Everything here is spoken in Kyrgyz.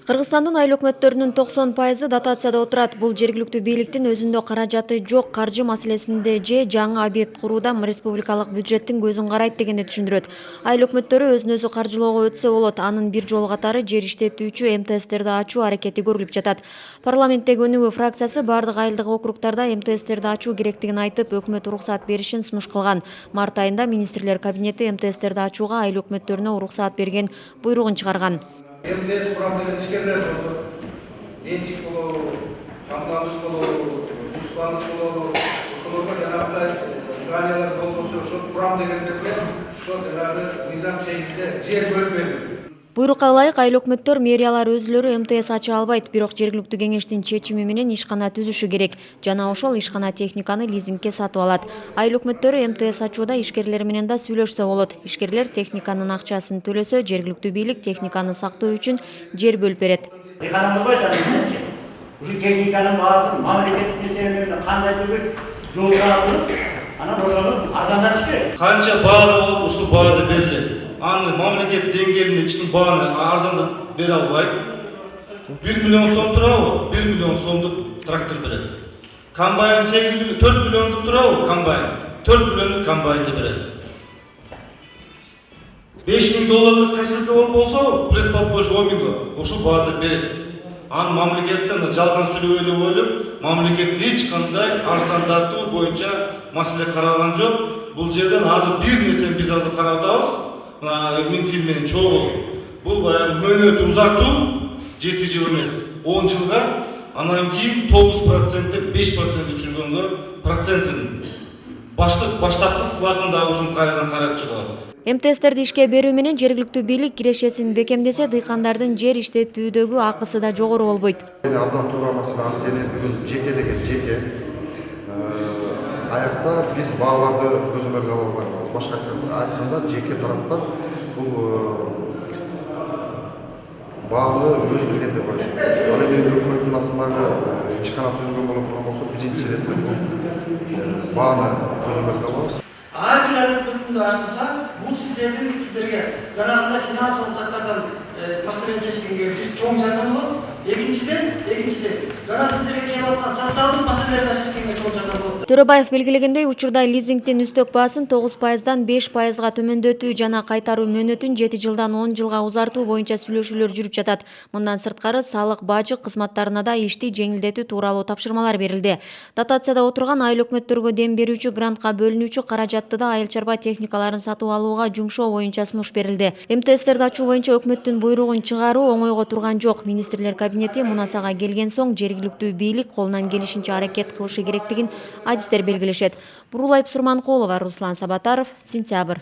Кыргызстандын айыл өкмөттөрүнүн 90% дотацияда отурат. Бул жергиликтүү бийликтин өзүндө каражаты жок каржы маселесинде же жаңы объект курууда республикалык бюджеттин көзүн карайт дегенди түшүндүрөт. Айыл өкмөттөрү өзүн өзү каржылоого өтсө болот. Анын бир жол катары жер иштетүүчү МТСтерди ачуу аракети көрүлүп жатат. Парламенттеги өнүгүү фракциясы бардык айылдык округдарда МТСтерди ачуу керектигин айтып, өкмөт уруксат беришин сунуш кылган. Март айында министрлер кабинети МТСтерди ачууга айыл өкмөттөрүнө уруксат берген буйругун чыгарган. МТС құрам деген ішкерлер болса, меншік болу, қамтамасыз болу, жоспарлық болу, ошолорго жанагындай зданиялар болбосо, ошол құрам дегендерге ошол жанагы мыйзам шегинде жер бөлүп берилет. Буйрукка ылайык айыл өкмөттөр мэриялар өзүлөрү МТС ача албайт, бирок жергиликтүү кеңештин чечими менен ишкана түзүшү керек. Жана ошол ишкана техниканы лизингке сатып алат. Айыл өкмөттөрү МТС ачууда ишкерлер менен да сүйлөшсө болот. Ишкерлер техниканын акчасын төлөсө, жергиликтүү бийлик техниканы сактоо үчүн жер бөлүп берет. Ушу техниканын баасын мамлекеттин эсебинен кандай түгүл жолго алып, анан ошону арзандатыш керек. Канча баада болуп, ушул баада берилет. Аны мамлекет деңгээлинде эч ким бааны арзандап бере албайт. 1 миллион сом турабы? 1 миллион сомдук трактор берет. Комбайн 4 миллиондук турабы? Комбайн 4 миллиондук комбайнды берет. 5 000 долларлык кассета болсо, пресс-подбош 10 000 ошол баада берет. Аны мамлекеттен жалган сүйлөп ойлоп, мамлекет эч кандай арзандатуу боюнча маселе каралган жок. Бул жерден азыр бир нерсени биз азыр карап атабыз. Минфинмен чогуу. Бул баягы мөөнөтү узартуу 7 жыл эмес, 10 жылга, анан кийин 9%, 5% чүргөнгө процентин баштапкы вкладын дагы ушуну кайрадан карап чыгат. МТСтерди ишке берүү менен жергиликтүү бийлик кирешесин бекемдесе, дыйкандардын жер иштетүүдөгү акысы да жогору болбойт. Абдан туура маселе, анткени бүгүн жеке деген жеке. Аякта биз бааларды көзөмөлгө ала албайбыз. Башкача айтканда, жеке тараптан бул бааны өзү билгенде коюш. Ал эми өкмөттүн астындагы ишкана түзүлгөн боло турган болсо, биринчи иретте бул бааны көзөмөлгө алабыз. Ар бир айыл өкмөтүндө ачылса, бул сиздерге жанагындай финансылык жактардан маселени чечкенге бир чоң жардам болот. Экинчиден, жана сиздерге келип аткан социалдык маселелерди чечкенге чоң жардам болот. Төрөбаев белгилегендей, учурда лизингтин үстөк баасын 9%дан 5%га төмөндөтүү жана кайтаруу мөөнөтүн 7 жылдан 10 жылга узартуу боюнча сүйлөшүүлөр жүрүп жатат. Мындан сырткары салык, бажы кызматтарына да ишти жеңилдетүү тууралуу тапшырмалар берилди. Дотацияда отурган айыл өкмөттөргө дем берүүчү грантка бөлүнүүчү каражатты да айыл чарба техникаларын сатып алууга жумшоо боюнча сунуш берилди. МТСтерди ачуу боюнча өкмөттүн буйругун чыгаруу оңойго турган жок. Министрлер кабинети мунасага келген соң жергиликтүү бийлик колунан келишинче аракет кылышы керектигин адистер белгилешет. Бурулай Сурманкулова, Руслан Сабатаров, Сентябрь.